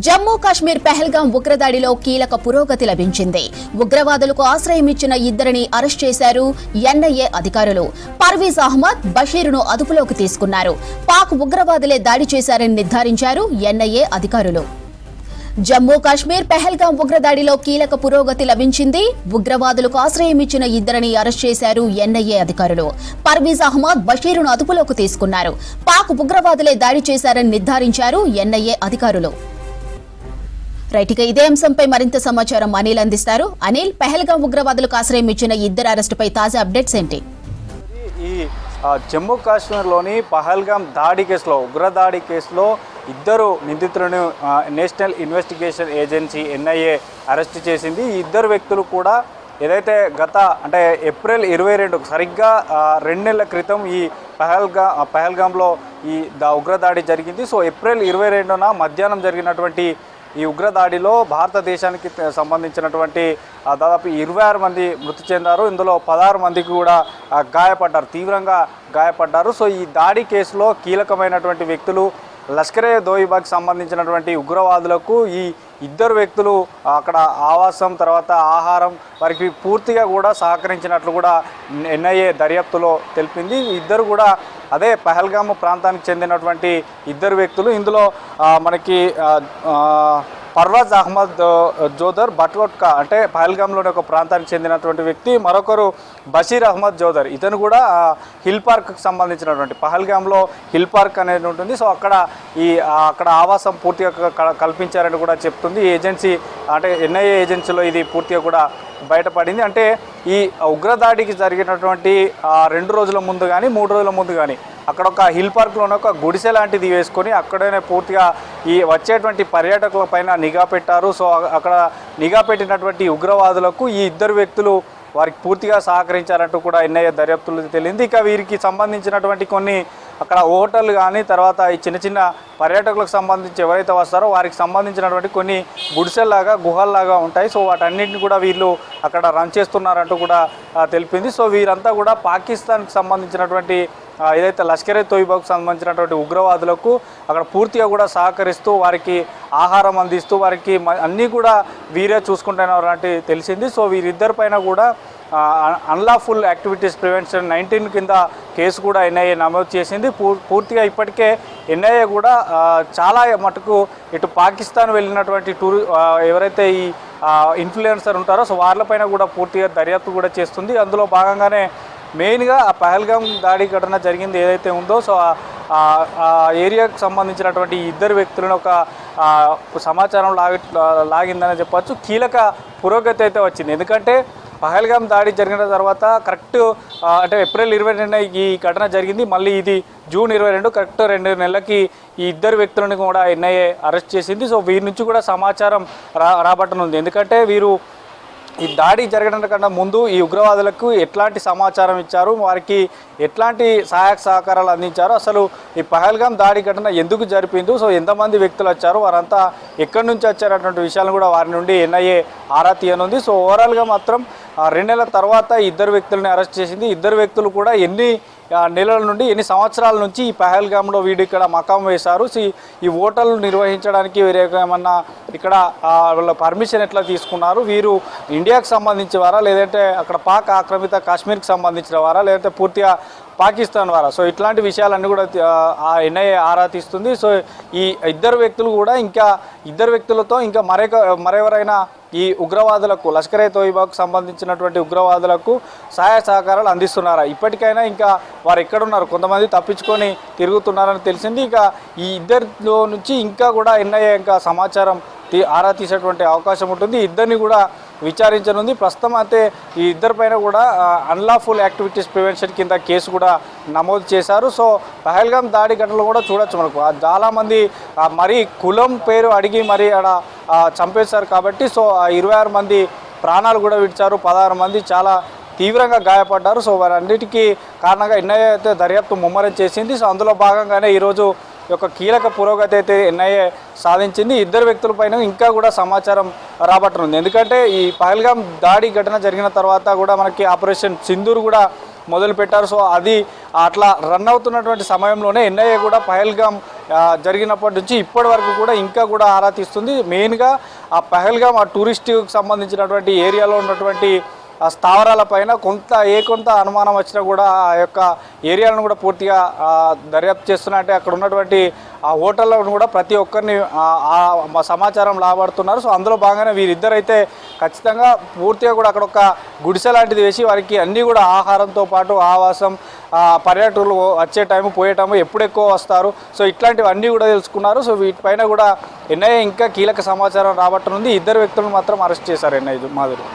జమ్మూ కాశ్మీర్ పెహల్గాం ఉగ్రదాడిలో కీలక పురోగతి లభించింది. ఉగ్రవాదులకు ఆశ్రయం ఇచ్చిన ఇద్దరిని అరెస్ట్ చేశారు ఎన్ఐఏ అధికారులు. పర్వీజ్ అహ్మద్, బషీర్ను అదుపులోకి తీసుకున్నారు. పాక్ ఉగ్రవాదులే దాడి చేశారని నిర్ధారించారు ఎన్ఐఏ అధికారులు. జమ్మూ కాశ్మీర్ పెహల్గాం ఉగ్రదాడిలో కీలక పురోగతి లభించింది. ఉగ్రవాదులకు ఆశ్రయం ఇచ్చిన ఇద్దరిని అరెస్ట్ చేశారు ఎన్ఐఏ అధికారులు. పర్వీజ్ అహ్మద్, బషీర్ను అదుపులోకి తీసుకున్నారు. పాక్ ఉగ్రవాదులే దాడి చేశారని నిర్ధారించారు ఎన్ఐఏ అధికారులు. రైట్గా ఇదే అంశంపై మరింత సమాచారం అనిల్ అందిస్తారు. అనిల్, పెహల్గాం ఉగ్రవాదులకు ఆశ్రయం ఇచ్చిన ఇద్దరు అరెస్టుపై తాజా అప్డేట్స్ ఏంటి? ఈ జమ్మూ కాశ్మీర్లోని పహల్గాం దాడి కేసులో, ఉగ్రదాడి కేసులో ఇద్దరు నిందితులను national investigation agency NIA arrest చేసింది. ఈ ఇద్దరు వ్యక్తులు కూడా ఏదైతే అంటే ఏప్రిల్ 22 సరిగ్గా 2 నెలల క్రితం ఈ పహల్గాంలో ఈ ఉగ్రదాడి జరిగింది. సో ఏప్రిల్ 22న మధ్యాహ్నం జరిగినటువంటి ఈ ఉగ్రదాడిలో భారతదేశానికి సంబంధించినటువంటి దాదాపు 26 మంది మృతి చెందారు. ఇందులో 16 మందికి కూడా గాయపడ్డారు, తీవ్రంగా గాయపడ్డారు. సో ఈ దాడి కేసులో కీలకమైనటువంటి వ్యక్తులు లష్కరే తోయిబాకి సంబంధించినటువంటి ఉగ్రవాదులకు ఈ ఇద్దరు వ్యక్తులు అక్కడ ఆవాసం, తర్వాత ఆహారం, వారికి పూర్తిగా కూడా సహకరించినట్లు కూడా ఎన్ఐఏ దర్యాప్తులో తెలిపింది. ఇద్దరు కూడా అదే పహల్గామ్ ప్రాంతానికి చెందినటువంటి ఇద్దరు వ్యక్తులు. ఇందులో మనకి పర్వజ్ అహ్మద్ జోదర్ బట్వట్కా, అంటే పహల్గామ్లోని ఒక ప్రాంతానికి చెందినటువంటి వ్యక్తి. మరొకరు బషీర్ అహ్మద్ జోదర్, ఇతను కూడా హిల్ పార్క్కి సంబంధించినటువంటి, పహల్గామ్లో హిల్ పార్క్ అనేది ఉంటుంది. సో అక్కడ ఆవాసం పూర్తిగా కల్పించారని కూడా చెప్తుంది ఈ ఏజెన్సీ. అంటే ఎన్ఐఏ ఏజెన్సీలో ఇది పూర్తిగా కూడా బయటపడింది. అంటే ఈ ఉగ్రదాడికి జరిగినటువంటి 2 రోజుల ముందు కానీ 3 రోజుల ముందు కానీ అక్కడ ఒక హిల్ పార్క్లోనే ఒక గుడిసె లాంటిది వేసుకొని అక్కడనే పూర్తిగా ఈ వచ్చేటువంటి పర్యాటకుల పైన నిఘా పెట్టారు. సో అక్కడ నిఘా పెట్టినటువంటి ఉగ్రవాదులకు ఈ ఇద్దరు వ్యక్తులు వారికి పూర్తిగా సహకరించారంటూ కూడా ఎన్ఐఏ దర్యాప్తులు తెలియంది. ఇక వీరికి సంబంధించినటువంటి కొన్ని అక్కడ హోటల్ కానీ, తర్వాత ఈ చిన్న చిన్న పర్యాటకులకు సంబంధించి ఎవరైతే వస్తారో వారికి సంబంధించినటువంటి కొన్ని గుడిసెల్లాగా, గుహల్లాగా ఉంటాయి. సో వాటన్నింటిని కూడా వీళ్ళు అక్కడ రన్ చేస్తున్నారంటూ కూడా తెలిపింది. సో వీరంతా కూడా పాకిస్తాన్కి సంబంధించినటువంటి ఏదైతే లష్కరే తోయిబాకు సంబంధించినటువంటి ఉగ్రవాదులకు అక్కడ పూర్తిగా కూడా సహకరిస్తూ వారికి ఆహారం అందిస్తూ వారికి అన్నీ కూడా వీరే చూసుకుంటున్నారంటే తెలిసింది. సో వీరిద్దరిపైన కూడా అన్లాఫుల్ యాక్టివిటీస్ ప్రివెన్షన్ 19 కింద కేసు కూడా ఎన్ఐఏ నమోదు చేసింది. పూర్తిగా ఇప్పటికే ఎన్ఐఏ కూడా చాలా మటుకు ఇటు పాకిస్తాన్ వెళ్ళినటువంటి ఎవరైతే ఈ ఇన్ఫ్లుయెన్సర్ ఉంటారో సో వాళ్ళపైన కూడా పూర్తిగా దర్యాప్తు కూడా చేస్తుంది. అందులో భాగంగానే మెయిన్గా ఆ పహల్గాం దాడి ఘటన జరిగింది ఏదైతే ఉందో, సో ఆ ఏరియాకు సంబంధించినటువంటి ఇద్దరు వ్యక్తులను ఒక సమాచారం లాగిందని చెప్పచ్చు. కీలక పురోగతి అయితే వచ్చింది. ఎందుకంటే పహల్గాం దాడి జరిగిన తర్వాత కరెక్ట్ అంటే ఏప్రిల్ 22న ఈ ఘటన జరిగింది. మళ్ళీ ఇది జూన్ 22, కరెక్ట్ 2 నెలలకి ఈ ఇద్దరు వ్యక్తులను కూడా ఎన్ఐఏ అరెస్ట్ చేసింది. సో వీరి నుంచి కూడా సమాచారం రాబట్టనుంది. ఎందుకంటే వీరు ఈ దాడి జరగడం కన్నా ముందు ఈ ఉగ్రవాదులకు ఎట్లాంటి సమాచారం ఇచ్చారు, వారికి ఎట్లాంటి సహాయక సహకారాలు అందించారు, అసలు ఈ పహల్గాం దాడి ఘటన ఎందుకు జరిపింది, సో ఎంతమంది వ్యక్తులు వచ్చారు, వారంతా ఎక్కడి నుంచి వచ్చారన్నటువంటి విషయాలను కూడా వారి నుండి ఎన్ఐఏ ఆరా తీయనుంది. సో ఓవరాల్గా మాత్రం 2 నెలల తర్వాత ఇద్దరు వ్యక్తులని అరెస్ట్ చేసింది. ఇద్దరు వ్యక్తులు కూడా ఎన్ని నెలల నుండి, ఎన్ని సంవత్సరాల నుంచి ఈ పహల్గాంలో వీడు ఇక్కడ మకాం వేశారు, ఈ హోటల్ను నిర్వహించడానికి ఏమన్నా ఇక్కడ వాళ్ళ పర్మిషన్ ఎట్లా తీసుకున్నారు, వీరు ఇండియాకు సంబంధించిన వారా, లేదంటే అక్కడ పాక్ ఆక్రమిత కాశ్మీర్కి సంబంధించిన వారా, లేదంటే పూర్తిగా పాకిస్తాన్ వారా, సో ఇట్లాంటి విషయాలన్నీ కూడా ఆ ఎన్ఐఏ ఆరా తీస్తుంది. సో ఈ ఇద్దరు వ్యక్తులు కూడా ఇద్దరు వ్యక్తులతో ఇంకా మరెవరైనా ఈ ఉగ్రవాదులకు, లష్కరే తోయిబాకు సంబంధించినటువంటి ఉగ్రవాదులకు సహాయ సహకారాలు అందిస్తున్నారా, ఇప్పటికైనా ఇంకా వారు ఎక్కడున్నారు, కొంతమంది తప్పించుకొని తిరుగుతున్నారని తెలిసింది. ఇక ఈ ఇద్దరిలో నుంచి ఇంకా కూడా ఎన్ఐఏ ఇంకా సమాచారం ఆరా తీసేటువంటి అవకాశం ఉంటుంది. ఇద్దరిని కూడా విచారించనుంది. ప్రస్తుతం అయితే ఈ ఇద్దరిపైన కూడా అన్లాఫుల్ యాక్టివిటీస్ ప్రివెన్షన్ కింద కేసు కూడా నమోదు చేశారు. సో పహల్గాం దాడి ఘటనలో కూడా చూడొచ్చు మనకు చాలామంది మరీ కులం పేరు అడిగి మరీ అక్కడ చంపేశారు కాబట్టి, సో 26 మంది ప్రాణాలు కూడా విడిచారు, 16 మంది చాలా తీవ్రంగా గాయపడ్డారు. సో వారన్నిటికీ కారణంగా ఎన్ఐఏ అయితే దర్యాప్తు ముమ్మరం చేసింది. సో అందులో భాగంగానే ఈరోజు యొక్క కీలక పురోగతి అయితే ఎన్ఐఏ సాధించింది. ఇద్దరు వ్యక్తులపైన ఇంకా కూడా సమాచారం రాబట్టనుంది. ఎందుకంటే ఈ పహల్గాం దాడి ఘటన జరిగిన తర్వాత కూడా మనకి ఆపరేషన్ సింధూర్ కూడా మొదలుపెట్టారు. సో అది అట్లా రన్ అవుతున్నటువంటి సమయంలోనే ఎన్ఐఏ కూడా పహల్గాం జరిగినప్పటి నుంచి ఇప్పటి వరకు కూడా ఇంకా కూడా ఆరా తీస్తుంది. మెయిన్గా ఆ పహల్గామ్ ఆ టూరిస్ట్కి సంబంధించినటువంటి ఏరియాలో ఉన్నటువంటి ఆ స్థావరాల పైన కొంత అనుమానం వచ్చినా కూడా ఆ యొక్క ఏరియాలను కూడా పూర్తిగా దర్యాప్తు చేస్తున్నా. అంటే అక్కడ ఉన్నటువంటి ఆ హోటల్లో కూడా ప్రతి ఒక్కరిని సమాచారం లాభపడుతున్నారు. సో అందులో భాగంగానే వీరిద్దరైతే ఖచ్చితంగా పూర్తిగా కూడా అక్కడ ఒక గుడిసె లాంటిది వేసి వారికి అన్నీ కూడా ఆహారంతో పాటు ఆవాసం, పర్యాటకులు వచ్చే టైము పోయే టైము ఎప్పుడు ఎక్కువ వస్తారు, సో ఇట్లాంటివన్నీ కూడా తెలుసుకున్నారు. సో వీటిపైన కూడా ఎన్ఐఏ ఇంకా కీలక సమాచారం రాబట్టనుంది. ఇద్దరు వ్యక్తులను మాత్రం అరెస్ట్ చేశారు ఎన్ఐఏ మాధురి.